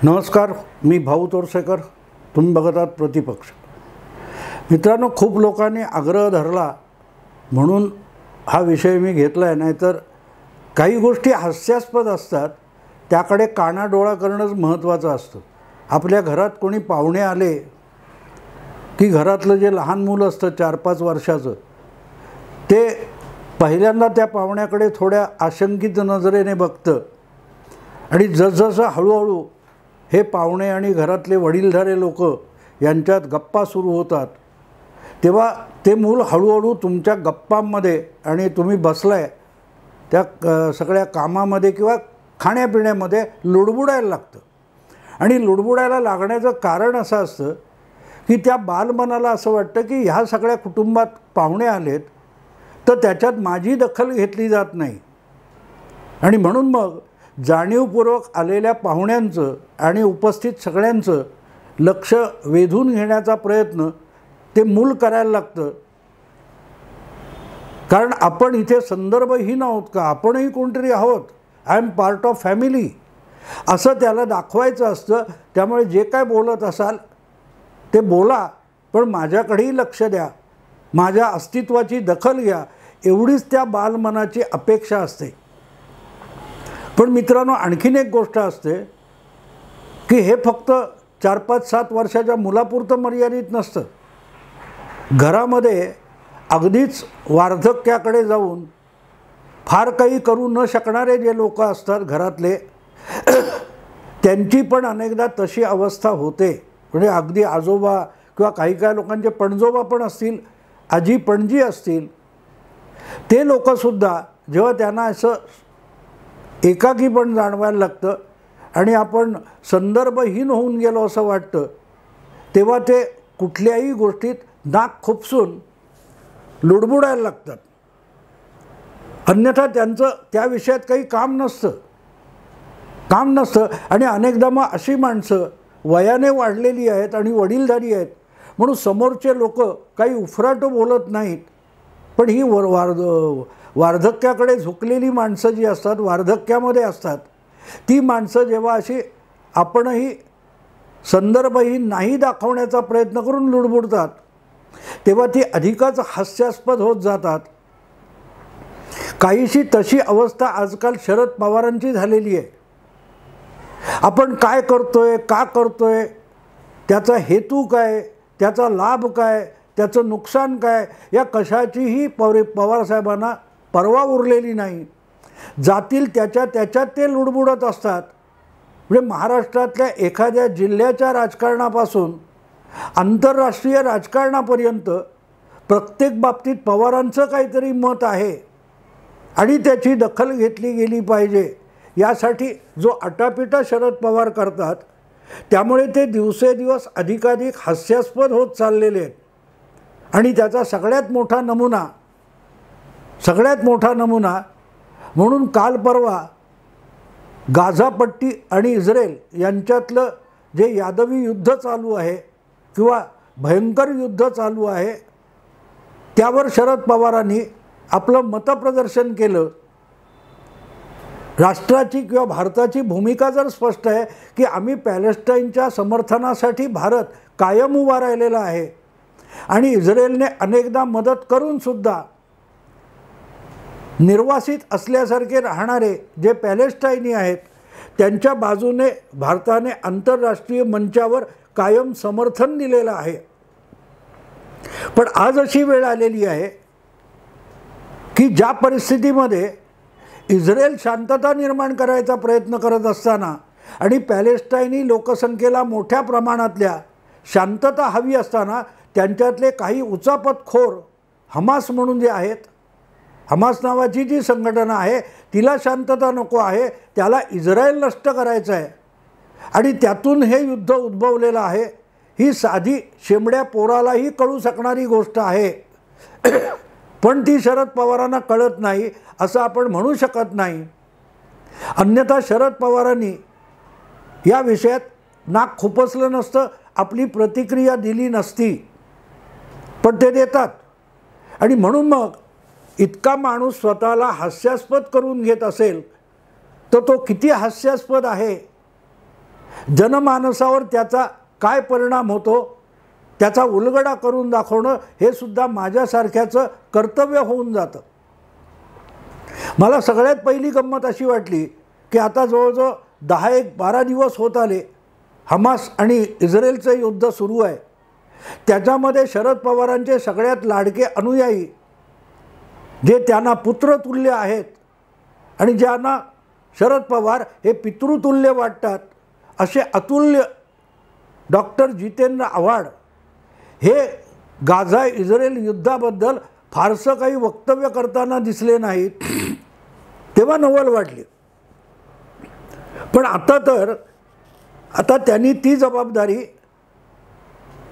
नमस्कार, मी भाऊ तोरसेकर. तुम्ही बघत आहात प्रतिपक्ष. मित्रांनो, खूप लोकांनी आग्रह धरला म्हणून हा विषय मी घेतला आहे. नाहीतर काही गोष्टी हास्यास्पद असतात, त्याकडे कानाडोळा करणंच महत्त्वाचं असतं. आपल्या घरात कोणी पाहुणे आले की घरातलं जे लहान मुलं असतं 4-5 वर्षाचं, ते पहिल्यांदा त्या पाहुण्याकडे थोड्या आशंकित नजरेने बघतं आणि जसजसं हळूहळू हे पाहुणे आणि घरातले वडीलधारे लोक यांच्यात गप्पा सुरू होतात, तेव्हा ते मूल हळूहळू तुमच्या गप्पांमध्ये आणि तुम्ही बसलाय त्या सगळ्या कामामध्ये किंवा खाण्यापिण्यामध्ये लुडबुडायला लागतं. आणि लुडबुडायला लागण्याचं कारण असं असतं की त्या बालमनाला असं वाटतं की ह्या सगळ्या कुटुंबात पाहुणे आलेत तर त्याच्यात माझी दखल घेतली जात नाही. आणि म्हणून मग जाणीवपूर्वक आलेल्या पाहुण्यांचं आणि उपस्थित सगळ्यांचं लक्ष वेधून घेण्याचा प्रयत्न ते मूल करायला लागतं. कारण आपण इथे संदर्भहीन आहोत का, आपणही कोणतरी आहोत, I am part of family असं त्याला दाखवायचं असतं. त्यामुळे जे काय बोलत असाल ते बोला, पण माझ्याकडेही लक्ष द्या, माझ्या अस्तित्वाची दखल घ्या, एवढीच त्या बालमनाची अपेक्षा असते. पण मित्रांनो, आणखीन एक गोष्ट असते की हे फक्त 4-5-7 वर्षाच्या मुलापुरतं मर्यादित नसतं. घरामध्ये अगदीच वार्धक्याकडे जाऊन फार काही करू न शकणारे जे लोक असतात घरातले, त्यांची पण अनेकदा तशी अवस्था होते. म्हणजे अगदी आजोबा किंवा काही लोकांचे पणजोबा पण असतील, आजी पणजी असतील, ते लोकंसुद्धा जेव्हा त्यांना असं एकाकी पण जाणवायला लागतं आणि आपण संदर्भहीन होऊन गेलो असं वाटतं, तेव्हा ते कुठल्याही गोष्टीत नाक खुपसून लुडबुडायला लागतात. अन्यथा त्यांचं त्या विषयात काही काम नसतं. आणि अनेकदा मग अशी माणसं वयाने वाढलेली आहेत आणि वडीलधारी आहेत म्हणून समोरचे लोक काही उफराटं बोलत नाहीत. पण ही वार्धक्याकडे झुकलेली माणसं जी असतात, वार्धक्यामध्ये असतात, ती माणसं जेव्हा अशी आपणही संदर्भहीन नाही दाखवण्याचा प्रयत्न करून लुडबुडतात, तेव्हा ती अधिकच हास्यास्पद होत जातात. काहीशी तशी अवस्था आजकाल शरद पवारांची झालेली आहे. आपण काय करतोय, का करतोय, त्याचा हेतू काय, त्याचा लाभ काय, त्याचं नुकसान काय, या कशाचीही पवारसाहेबांना पर्वा उरलेली नाही. जातील त्याच्यात ते लुडबुडत असतात. म्हणजे महाराष्ट्रातल्या एखाद्या जिल्ह्याच्या राजकारणापासून आंतरराष्ट्रीय राजकारणापर्यंत प्रत्येक बाबतीत पवारांचं काहीतरी मत आहे आणि त्याची दखल घेतली गेली पाहिजे. यासाठी जो आटापिटा शरद पवार करतात, त्यामुळे ते दिवसेदिवस अधिकाधिक हास्यास्पद होत चाललेले आहेत. आणि त्याचा सगळ्यात मोठा नमुना म्हणून काल परवा गाझापट्टी आणि इस्रायल यांच्यातलं जे यादवी युद्ध चालू आहे किंवा भयंकर युद्ध चालू आहे, त्यावर शरद पवारांनी आपलं मतप्रदर्शन केलं. राष्ट्राची किंवा भारताची भूमिका जर स्पष्ट आहे की आम्ही पॅलेस्टाईनच्या समर्थनासाठी भारत कायम उभा राहिलेला आहे आणि इस्रायलने अनेकदा मदत करूनसुद्धा निर्वासित असल्यासारखे राहणारे जे पॅलेस्टाईनी आहेत त्यांच्या बाजूने भारताने आंतरराष्ट्रीय मंचावर कायम समर्थन दिलेलं आहे. पण आज अशी वेळ आलेली आहे की ज्या परिस्थितीमध्ये इस्रायल शांतता निर्माण करायचा प्रयत्न करत असताना आणि पॅलेस्टाईनी लोकसंख्येला मोठ्या प्रमाणातल्या शांतता हवी असताना त्यांच्यातले काही उचापतखोर हमास म्हणून जे आहेत, हमास नावाची जी संघटना आहे, तिला शांतता नको आहे, त्याला इस्रायल नष्ट करायचं आहे आणि त्यातून हे युद्ध उद्भवलेलं आहे. ही साधी शेंबड्या पोरालाही कळू शकणारी गोष्ट आहे. पण ती शरद पवारांना कळत नाही असं आपण म्हणू शकत नाही. अन्यथा शरद पवारांनी या विषयात नाक खुपसलं नसतं, आपली प्रतिक्रिया दिली नसती. पण ते देतात. आणि म्हणून मग इतका माणूस स्वतःला हास्यास्पद करून घेत असेल तर तो किती हास्यास्पद आहे जनमानसावर त्याचा काय परिणाम होतो त्याचा उलगडा करून दाखवणं हे सुद्धा माझ्यासारख्याचं कर्तव्य होऊन जातं. मला सगळ्यात पहिली गंमत अशी वाटली की आता जवळजवळ 10-12 दिवस होत आले हमास आणि इस्रायलचं युद्ध सुरू आहे. त्याच्यामध्ये शरद पवारांचे सगळ्यात लाडके अनुयायी जे त्यांना पुत्रतुल्य आहेत आणि ज्यांना शरद पवार हे पितृतुल्य वाटतात असे अतुल्य डॉक्टर जितेंद्र आव्हाड हे गाझा इस्रायल युद्धाबद्दल फारसं काही वक्तव्य करताना दिसले नाहीत. तेव्हा नवल वाटली. पण आता त्यांनी ती जबाबदारी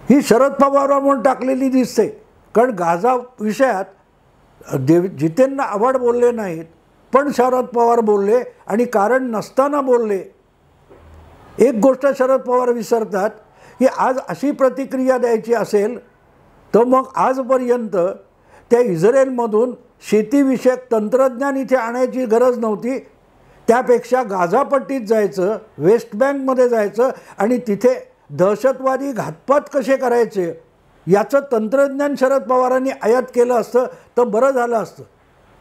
ही शरद पवारांवर टाकलेली दिसते. कारण गाझा विषयात जितेंद्र आव्हाड बोलले नाहीत पण शरद पवार बोलले आणि कारण नसताना बोलले. एक गोष्ट शरद पवार विसरतात की आज अशी प्रतिक्रिया द्यायची असेल तर मग आजपर्यंत त्या इस्रायलमधून शेतीविषयक तंत्रज्ञान इथे आणायची गरज नव्हती. त्यापेक्षा गाझापट्टीत जायचं, वेस्ट बँकमध्ये जायचं आणि तिथे दहशतवादी घातपात कसे करायचे याचं तंत्रज्ञान शरद पवारांनी आयात केलं असतं तर बरं झालं असतं.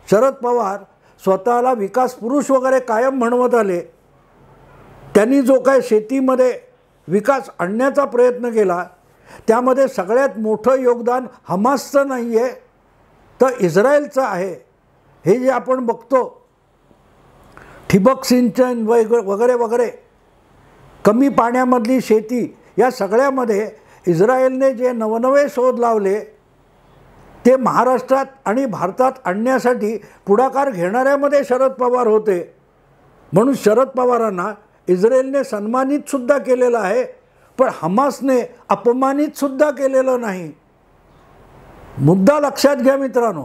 शरद पवार स्वतःला विकास पुरुष वगैरे कायम म्हणवत आले. त्यांनी जो काय शेतीमध्ये विकास आणण्याचा प्रयत्न केला त्यामध्ये सगळ्यात मोठं योगदान हमासचं नाही आहे तर इस्रायलचं आहे. हे जे आपण बघतो ठिबक सिंचन वगैरे वगैरे, कमी पाण्यामधली शेती, या सगळ्यामध्ये इस्रायलने जे नवनवे शोध लावले ते महाराष्ट्रात आणि भारतात आणण्यासाठी पुढाकार घेणाऱ्यामध्ये शरद पवार होते. म्हणून शरद पवारांना इस्रायलने सन्मानितसुद्धा केलेलं आहे पण हमासने अपमानितसुद्धा केलेलं नाही. मुद्दा लक्षात घ्या मित्रांनो.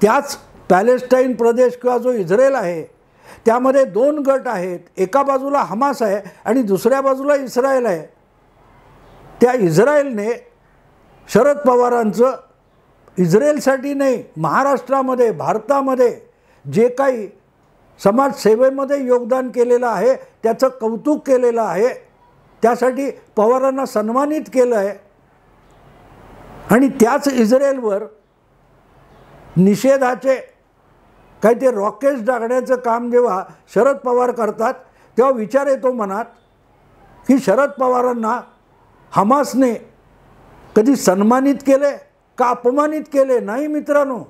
त्याच पॅलेस्टाईन प्रदेश किंवा जो इस्रायल आहे त्यामध्ये 2 गट आहेत. एका बाजूला हमास आहे आणि दुसऱ्या बाजूला इस्रायल आहे. त्या इस्रायलने शरद पवारांचं इस्रायलसाठी नाही महाराष्ट्रामध्ये भारतामध्ये जे काही समाजसेवेमध्ये योगदान केलेलं आहे त्याचं कौतुक केलेलं आहे. त्यासाठी पवारांना सन्मानित केलं आहे. आणि त्याच इस्रायलवर निषेधाचे काही ते रॉकेट्स टाकण्याचं काम जेव्हा शरद पवार करतात तेव्हा विचार येतो मनात की शरद पवारांना हमासने कधी सन्मानित केले का अपमानित केले? नाही मित्रांनो.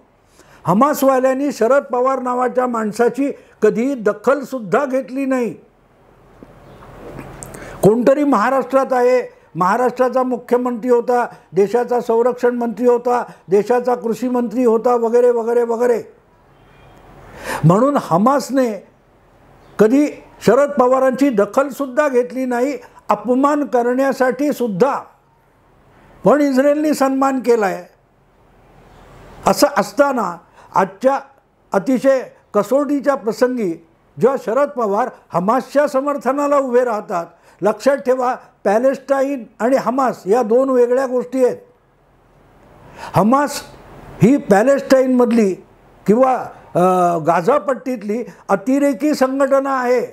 हमासवाल्यांनी शरद पवार नावाच्या माणसाची कधीही दखलसुद्धा घेतली नाही. कोणतरी महाराष्ट्रात आहे, महाराष्ट्राचा मुख्यमंत्री होता, देशाचा संरक्षण मंत्री होता, देशाचा कृषी मंत्री होता वगैरे वगैरे वगैरे. म्हणून हमासने कधी शरद पवारांची दखलसुद्धा घेतली नाही, अपमान करण्यासाठी सुद्धा. पण इस्रायलने सन्मान केला आहे. असं असताना आजच्या अतिशय कसोटीच्या प्रसंगी जेव्हा शरद पवार हमासच्या समर्थनाला उभे राहतात, लक्षात ठेवा पॅलेस्टाईन आणि हमास या 2 वेगळ्या गोष्टी आहेत. हमास ही पॅलेस्टाईनमधली किंवा गाझापट्टीतली अतिरेकी संघटना आहे.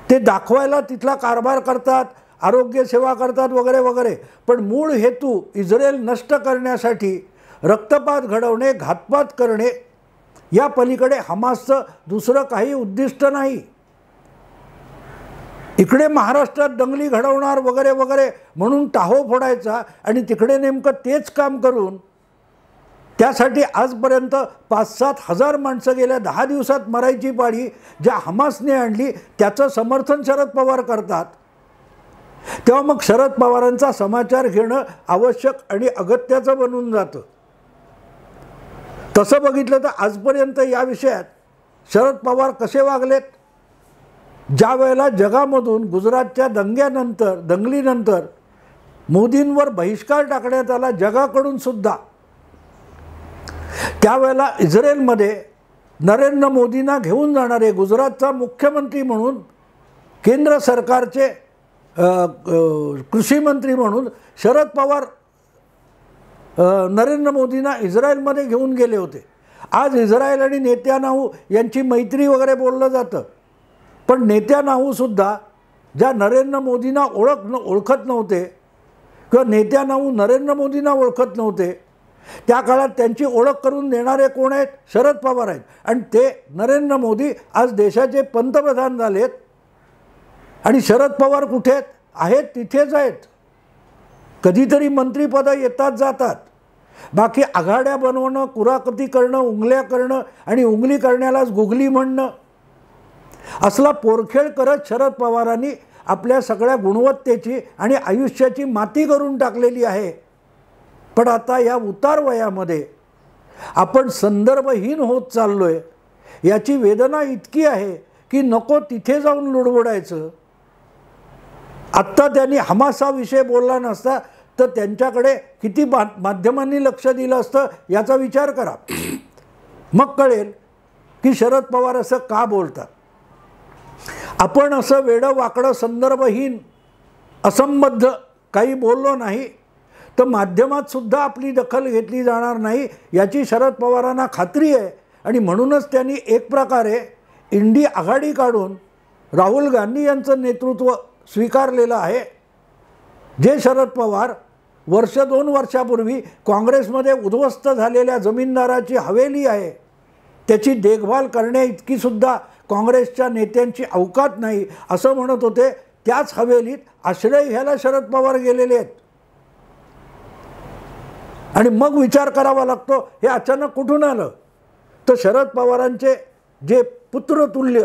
ते दाखवायला तिथला कारभार करतात, आरोग्य सेवा करतात वगैरे वगैरे. पण मूळ हेतू इस्रायल नष्ट करण्यासाठी रक्तपात घडवणे, घातपात करणे या पलीकडे हमासचं दुसरं काही उद्दिष्ट नाही. इकडे महाराष्ट्रात दंगली घडवणार वगैरे वगैरे म्हणून टाहो फोडायचा आणि तिकडे नेमकं तेच काम करून त्यासाठी आजपर्यंत 5-7 हजार माणसं गेल्या 10 दिवसात मरायची पाळी ज्या हमासने आणली त्याचं समर्थन शरद पवार करतात. तेव्हा मग शरद पवारांचा समाचार घेणं आवश्यक आणि अगत्याचं बनून जातं. तसं बघितलं तर आजपर्यंत या विषयात शरद पवार कसे वागलेत? ज्या वेळेला जगामधून गुजरातच्या दंगलीनंतर मोदींवर बहिष्कार टाकण्यात आला जगाकडून सुद्धा, त्यावेळेला इस्रायलमध्ये नरेंद्र मोदींना घेऊन जाणारे गुजरातचा मुख्यमंत्री म्हणून, केंद्र सरकारचे कृषी मंत्री म्हणून शरद पवार नरेंद्र मोदींना इस्रायलमध्ये घेऊन गेले होते. आज इस्रायल आणि नेत्यानाहू यांची मैत्री वगैरे बोललं जातं, पण नेत्यानाहूसुद्धा ज्या नरेंद्र मोदींना ओळखत नव्हते किंवा नेत्यांना नरेंद्र मोदींना ओळखत नव्हते, त्या काळात त्यांची ओळख करून देणारे कोण आहेत? शरद पवार आहेत. आणि ते नरेंद्र मोदी आज देशाचे पंतप्रधान झालेत आणि शरद पवार कुठे आहेत? आहेत तिथेच आहेत. कधीतरी मंत्रिपदं येतात जातात. बाकी आघाड्या बनवणं, कुरापती करणं, उंगल्या करणं आणि उंगली करण्यालाच गुगली म्हणणं, असला पोरखेळ करत शरद पवारांनी आपल्या सगळ्या गुणवत्तेची आणि आयुष्याची माती करून टाकलेली आहे. पण आता या उतार वयामध्ये आपण संदर्भहीन होत चाललोय. याची वेदना इतकी आहे की नको तिथे जाऊन लुडबुडायचं. आत्ता त्यांनी हमासा विषय बोलला नसता तर त्यांच्याकडे किती माध्यमांनी लक्ष दिलं असतं याचा विचार करा. मग कळेल की शरद पवार असं का बोलतात. आपण असं वेडं वाकडं संदर्भहीन असंबद्ध काही बोललो नाही तर माध्यमात सुद्धा आपली दखल घेतली जाणार नाही याची शरद पवारांना खात्री आहे. आणि म्हणूनच त्यांनी एक प्रकारे इंडी आघाडी काढून राहुल गांधी यांचं नेतृत्व स्वीकारलेलं आहे. जे शरद पवार वर्ष 2 वर्षापूर्वी काँग्रेसमध्ये उद्ध्वस्त झालेल्या जमीनदाराची हवेली आहे त्याची देखभाल करण्या इतकी सुद्धा काँग्रेसच्या नेत्यांची अवकात नाही असं म्हणत होते, त्याच हवेलीत आश्रय घ्यायला शरद पवार गेलेले आहेत. आणि मग विचार करावा लागतो हे अचानक कुठून आलं. तर शरद पवारांचे जे पुत्रतुल्य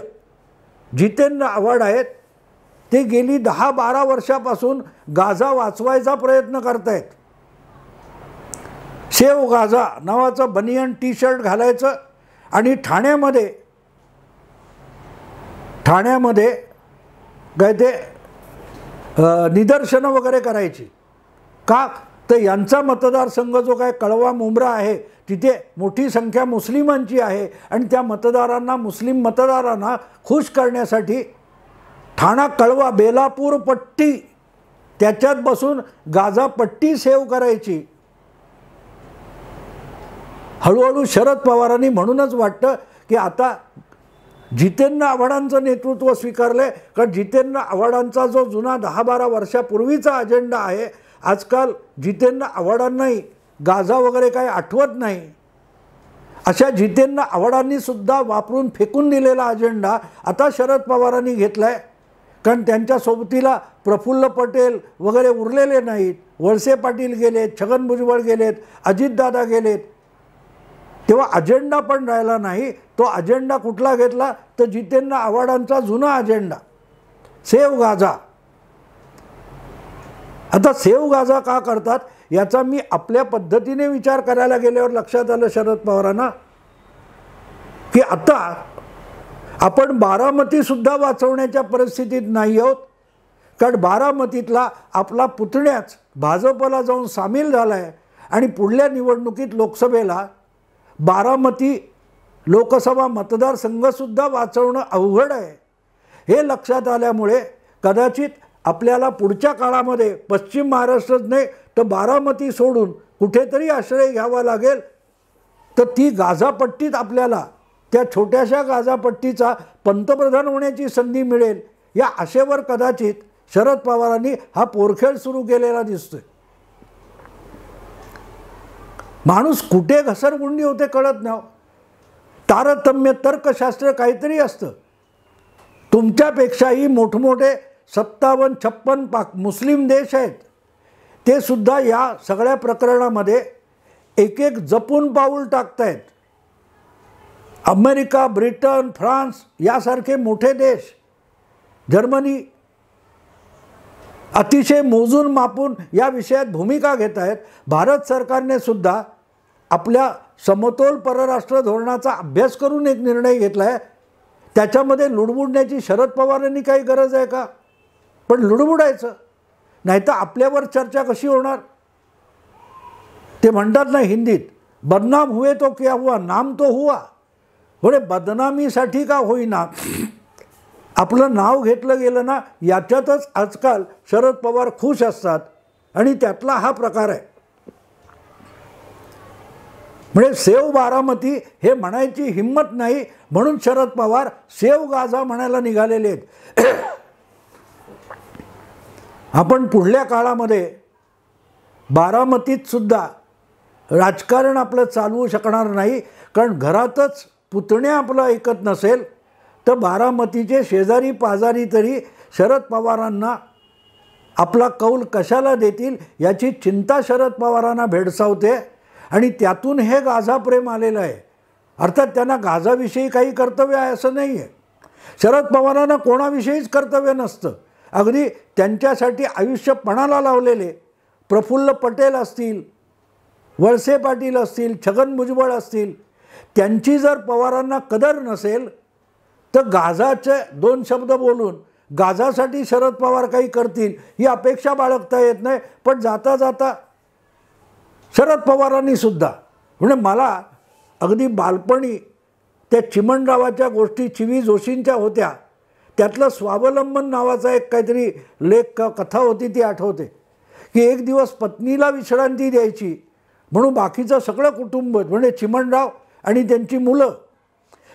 जितेंद्र आव्हाड आहेत ते गेली 10-12 वर्षापासून गाझा वाचवायचा प्रयत्न करतायत. सेव गाझा नावाचं बनियन टी-शर्ट घालायचं आणि ठाण्यामध्ये काय ते निदर्शनं वगैरे करायची. का तर यांचा मतदारसंघ जो काय कळवा मुंब्रा आहे तिथे मोठी संख्या मुस्लिमांची आहे आणि त्या मुस्लिम मतदारांना खुश करण्यासाठी ठाणा कळवा बेलापूर पट्टी त्याच्यात बसून गाझा पट्टी सेव्ह करायची. हळूहळू शरद पवारांनी म्हणूनच वाटतं की आता जितेंद्र आव्हाडांचं नेतृत्व स्वीकारलंय. कारण जितेंद्र आव्हाडांचा जो जुना 10-12 वर्षापूर्वीचा अजेंडा आहे आजकाल जितेंद्र आव्हाडांनाही गाझा वगैरे काही आठवत नाही. अशा जितेंद्र आव्हाडांनी सुद्धा वापरून फेकून दिलेला अजेंडा आता शरद पवारांनी घेतलाय. कारण त्यांच्या सोबतीला प्रफुल्ल पटेल वगैरे उरलेले नाहीत. वळसे पाटील गेलेत, छगन भुजबळ गेलेत, अजितदादा गेलेत. तेव्हा अजेंडा पण राहिला नाही. तो अजेंडा कुठला घेतला तर जितेंद्र आव्हाडांचा जुना अजेंडा सेव्ह गाझा. आता सेव्ह गाझा का करतात याचा मी आपल्या पद्धतीने विचार करायला गेल्यावर लक्षात आलं शरद पवारांना की आता आपण बारामतीसुद्धा वाचवण्याच्या परिस्थितीत नाही आहोत. कारण बारामतीतला आपला पुतण्याच भाजपला जाऊन सामील झाला आहे आणि पुढल्या निवडणुकीत लोकसभेला बारामती लोकसभा मतदारसंघसुद्धा वाचवणं अवघड आहे. हे लक्षात आल्यामुळे कदाचित आपल्याला पुढच्या काळामध्ये पश्चिम महाराष्ट्रात नाही तर बारामती सोडून कुठेतरी आश्रय घ्यावा लागेल. तर ती गाझापट्टीत आपल्याला त्या छोट्याशा गाझापट्टीचा पंतप्रधान होण्याची संधी मिळेल या आशेवर कदाचित शरद पवारांनी हा पोरखेळ सुरू केलेला दिसतोय. माणूस कुठे घसरगुंडी होते कळत नाही. तारतम्य तर्कशास्त्र काहीतरी असतं. तुमच्यापेक्षाही मोठमोठे 57-56 मुस्लिम देश आहेत ते सुद्धा या सगळ्या प्रकरणामध्ये एक जपून पाऊल टाकतायत. अमेरिका, ब्रिटन, फ्रान्स यासारखे मोठे देश, जर्मनी अतिशय मोजून मापून या विषयात भूमिका घेत आहेत. भारत सरकारने सुद्धा आपल्या समतोल परराष्ट्र धोरणाचा अभ्यास करून एक निर्णय घेतला आहे. त्याच्यामध्ये लुडबुडण्याची शरद पवारांनी काही गरज आहे का? पण लुडबुडायचं नाही तर आपल्यावर चर्चा कशी होणार. ते म्हणतात ना हिंदीत, बदनाम हुए तो क्या हुआ, नाम तो हुआ. म्हणजे बदनामीसाठी का होईना आपलं नाव घेतलं गेलं ना याच्यातच आजकाल शरद पवार खुश असतात आणि त्यातला हा प्रकार आहे. म्हणजे सेव बारामती हे म्हणायची हिंमत नाही म्हणून शरद पवार सेव गाझा म्हणायला निघालेले आहेत. आपण पुढल्या काळामध्ये बारामतीत सुद्धा राजकारण आपलं चालवू शकणार नाही, कारण घरातच पुतण्या आपलं ऐकत नसेल तर बारामतीचे शेजारी पाजारी तरी शरद पवारांना आपला कौल कशाला देतील याची चिंता शरद पवारांना भेडसावते आणि त्यातून हे गाझा प्रेम आलेलं आहे. अर्थात त्यांना गाझाविषयी काही कर्तव्य आहे असं नाही आहे. शरद पवारांना कोणाविषयीच कर्तव्य नसतं. अगदी त्यांच्यासाठी आयुष्य पणाला लावलेले प्रफुल्ल पटेल असतील, वळसे पाटील असतील, छगन भुजबळ असतील, त्यांची जर पवारांना कदर नसेल तर गाझाचे 2 शब्द बोलून गाझासाठी शरद पवार काही करतील ही अपेक्षा बाळगता येत नाही. पण जाता जाता शरद पवारांनी सुद्धा, म्हणजे मला अगदी बालपणी त्या चिमणरावाच्या गोष्टी चिवी जोशींच्या होत्या, त्यातलं स्वावलंबन नावाचा एक काहीतरी लेख कथा होती ती आठवते, की एक दिवस पत्नीला विश्रांती द्यायची म्हणून बाकीचं सगळं कुटुंब म्हणजे चिमणराव आणि त्यांची मुलं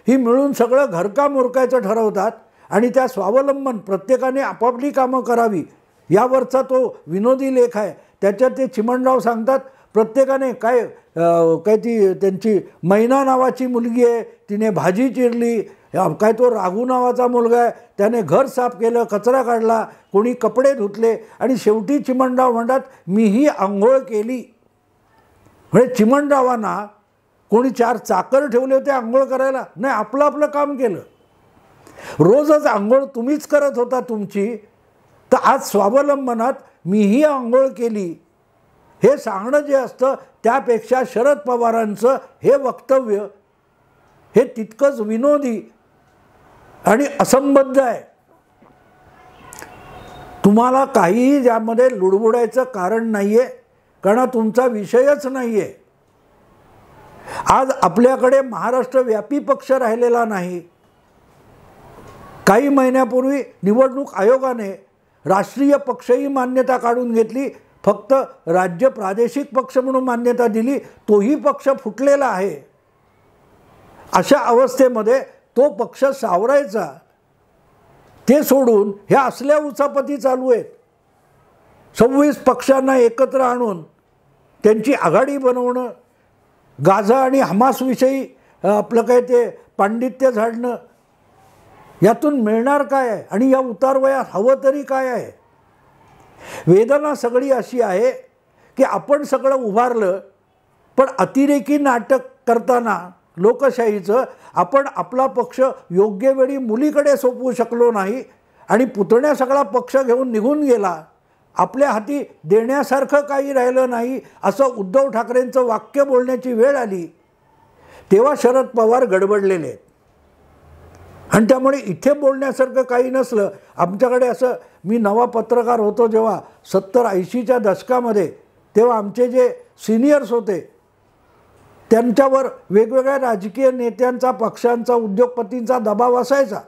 ही मिळून सगळं घरकाम उरकायचं ठरवतात आणि त्या स्वावलंबन प्रत्येकाने आपापली कामं करावी यावरचा तो विनोदी लेख आहे. त्याच्यात ते चिमणराव सांगतात प्रत्येकाने काय ती त्यांची मैना नावाची मुलगी आहे, तिने भाजी चिरली, काय तो राघू नावाचा मुलगा आहे त्याने घर साफ केलं, कचरा काढला, कोणी कपडे धुतले आणि शेवटी चिमणराव म्हणतात मीही आंघोळ केली. म्हणजे चिमणरावांना कोणी 4 चाकर ठेवले होते आंघोळ करायला नाही, आपलं आपलं काम केलं. रोजच आंघोळ तुम्हीच करत होता तुमची, तर आज स्वावलंबनात मीही आंघोळ केली हे सांगणं जे असतं त्यापेक्षा शरद पवारांचं हे वक्तव्य हे तितकंच विनोदी आणि असंबद्ध आहे. तुम्हाला काहीही यामध्ये लुडबुडायचं कारण नाही आहे, कारण तुमचा विषयच नाही आहे. आज आपल्याकडे महाराष्ट्रव्यापी पक्ष राहिलेला नाही. काही महिन्यापूर्वी निवडणूक आयोगाने राष्ट्रीय पक्षही मान्यता काढून घेतली, फक्त राज्य प्रादेशिक पक्ष म्हणून मान्यता दिली, तोही पक्ष फुटलेला आहे. अशा अवस्थेमध्ये तो पक्ष सावरायचा ते सोडून ह्या असल्या उचापती चालू आहेत. 26 पक्षांना एकत्र आणून त्यांची आघाडी बनवणं, गाझा आणि हमासविषयी आपलं काय ते पांडित्य झाडणं, यातून मिळणार काय आहे आणि या उतारवयात हवं तरी काय आहे. वेदना सगळी अशी आहे की आपण सगळं उभारलं पण अतिरेकी नाटक करताना लोकशाहीचं आपण आपला पक्ष योग्य वेळी मुलीकडे सोपवू शकलो नाही आणि पुतण्या सगळा पक्ष घेऊन निघून गेला. आपल्या हाती देण्यासारखं काही राहिलं नाही असं उद्धव ठाकरेंचं वाक्य बोलण्याची वेळ आली तेव्हा शरद पवार गडबडलेले आहेत. आणि त्यामुळे इथे बोलण्यासारखं काही नसलं. आमच्याकडे असं मी नवा पत्रकार होतो जेव्हा 70-80च्या दशकामध्ये, तेव्हा आमचे जे सिनियर्स होते त्यांच्यावर वेगवेगळ्या राजकीय नेत्यांचा, पक्षांचा, उद्योगपतींचा दबाव असायचा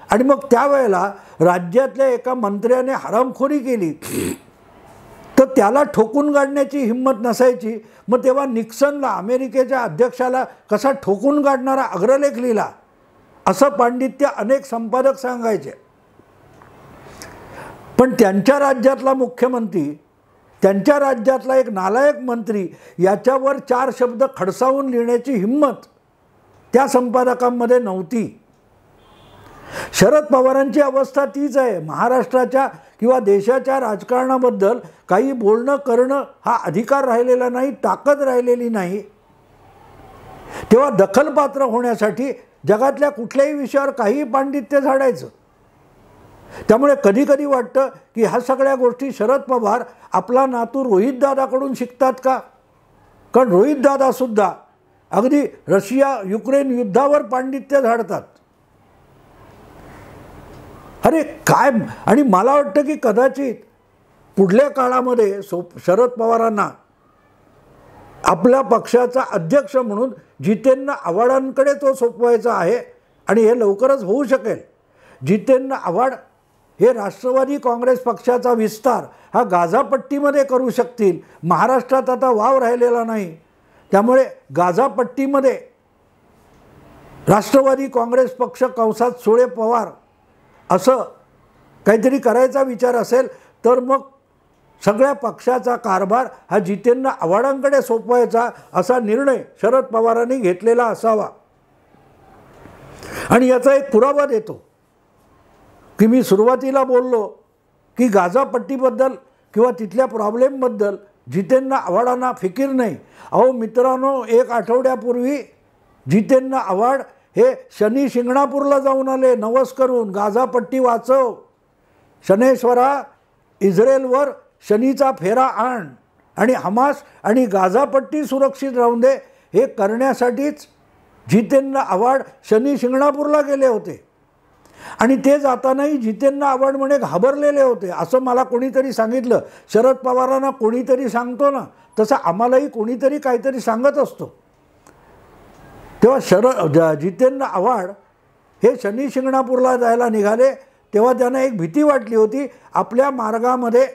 आणि मग त्यावेळेला राज्यातल्या एका मंत्र्याने हरामखोरी केली तर त्याला ठोकून काढण्याची हिंमत नसायची. मग तेव्हा निक्सनला, अमेरिकेच्या अध्यक्षाला कसा ठोकून काढणारा अग्रलेख लिहिला असं पांडित्य अनेक संपादक सांगायचे. पण त्यांच्या राज्यातला मुख्यमंत्री, त्यांच्या राज्यातला एक नालायक मंत्री याच्यावर 4 शब्द खडसावून लिहिण्याची हिंमत त्या संपादकांमध्ये नव्हती. शरद पवारांची अवस्था तीच आहे. महाराष्ट्राच्या किंवा देशाच्या राजकारणाबद्दल काही बोलणं करणं हा अधिकार राहिलेला नाही, ताकद राहिलेली नाही. तेव्हा दखलपात्र होण्यासाठी जगातल्या कुठल्याही विषयावर काही पांडित्य झाडायचं. त्यामुळे कधी कधी वाटतं की ह्या सगळ्या गोष्टी शरद पवार आपला नातू रोहितदादाकडून शिकतात का? कारण रोहितदादासुद्धा अगदी रशिया युक्रेन युद्धावर पांडित्य झाडतात. अरे काय, आणि मला वाटतं की कदाचित पुढल्या काळामध्ये शरद पवारांना आपल्या पक्षाचा अध्यक्ष म्हणून जितेंद्र आव्हाडांकडे तो सोपवायचा आहे आणि हे लवकरच होऊ शकेल. जितेंद्र आव्हाड हे राष्ट्रवादी काँग्रेस पक्षाचा विस्तार हा गाझापट्टीमध्ये करू शकतील. महाराष्ट्रात आता वाव राहिलेला नाही, त्यामुळे गाझापट्टीमध्ये राष्ट्रवादी काँग्रेस पक्ष कंसात सुळे पवार असं काहीतरी करायचा विचार असेल तर मग सगळ्या पक्षाचा कारभार हा जितेंद्र आव्हाडांकडे सोपवायचा असा निर्णय शरद पवारांनी घेतलेला असावा. आणि याचा एक पुरावा देतो की मी सुरुवातीला बोललो की गाझा पट्टीबद्दल किंवा तिथल्या प्रॉब्लेमबद्दल जितेंद्र आव्हाडांना फिकीर नाही. अहो मित्रांनो, एक आठवड्यापूर्वी जितेंद्र आव्हाड हे शनी शिंगणापूरला जाऊन आले नवस करून, गाझा पट्टी वाचव, शनेश्वरा इस्रायलवर शनीचा फेरा आण आणि हमास आणि गाझा पट्टी सुरक्षित राहून दे, हे करण्यासाठीच जितेंद्र आव्हाड शनी शिंगणापूरला गेले होते. आणि ते जातानाही जितेंद्र आव्हाड म्हणे घाबरलेले होते असं मला कोणीतरी सांगितलं. शरद पवारांना कोणीतरी सांगतो ना, तसं आम्हालाही कोणीतरी काहीतरी सांगत असतो. तेव्हा जितेंद्र आव्हाड हे शनी शिंगणापूरला जायला निघाले तेव्हा त्यांना एक भीती वाटली होती, आपल्या मार्गामध्ये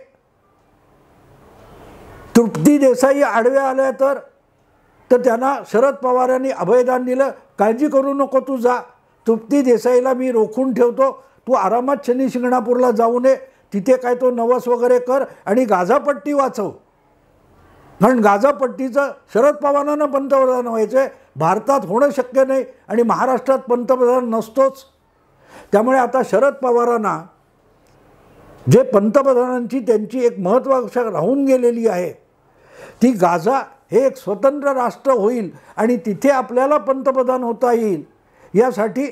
तृप्ती देसाई आडव्या आल्या तर त्यांना शरद पवारांनी अभयदान दिलं, काळजी करू नको, तू जा, तृप्ती देसाईला मी रोखून ठेवतो, तू आरामात शनी शिंगणापूरला जाऊ नये, तिथे काय तो नवस वगैरे कर आणि गाझा पट्टी वाचव. कारण गाझा पट्टीचं शरद पवारांना पंतप्रधान व्हायचं, भारतात होणं शक्य नाही आणि महाराष्ट्रात पंतप्रधान नसतोच. त्यामुळे आता शरद पवारांना जे पंतप्रधानांची त्यांची एक महत्त्वाकांक्षा राहून गेलेली आहे ती गाझा हे एक स्वतंत्र राष्ट्र होईल आणि तिथे आपल्याला पंतप्रधान होता येईल, यासाठी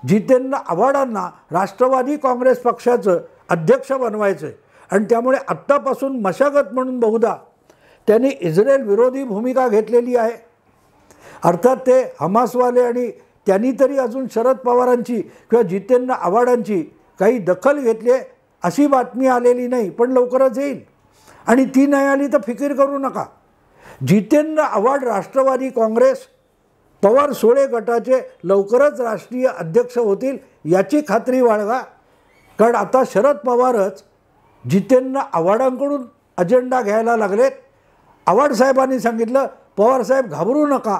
जितेंद्र आव्हाडांना राष्ट्रवादी काँग्रेस पक्षाचं अध्यक्ष बनवायचं आहे. आणि त्यामुळे आत्तापासून मशागत म्हणून बहुधा त्यांनी इस्रायल विरोधी भूमिका घेतलेली आहे. अर्थात ते हमासवाले आणि त्यांनी तरी अजून शरद पवारांची किंवा जितेंद्र आव्हाडांची काही दखल घेतली आहे अशी बातमी आलेली नाही, पण लवकरच येईल. आणि ती नाही आली तर फिकीर करू नका, जितेंद्र आव्हाड राष्ट्रवादी काँग्रेस पवार सोळे गटाचे लवकरच राष्ट्रीय अध्यक्ष होतील याची खात्री बाळगा. कारण आता शरद पवारच जितेंद्र आव्हाडांकडून अजेंडा घ्यायला लागलेत. आव्हाड साहेबांनी सांगितलं, पवारसाहेब घाबरू नका,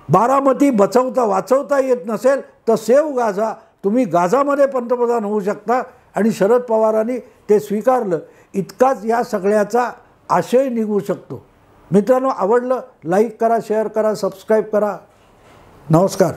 बारामती बचवता वाचवता येत नसेल तर सेव गाझा, तुम्ही गाझामध्ये पंतप्रधान होऊ शकता. आणि शरद पवारांनी ते स्वीकारलं. इतकाच या सगळ्याचा आशय निघू शकतो. मित्रांनो, आवडलं लाईक करा, शेअर करा, सबस्क्राईब करा. नमस्कार.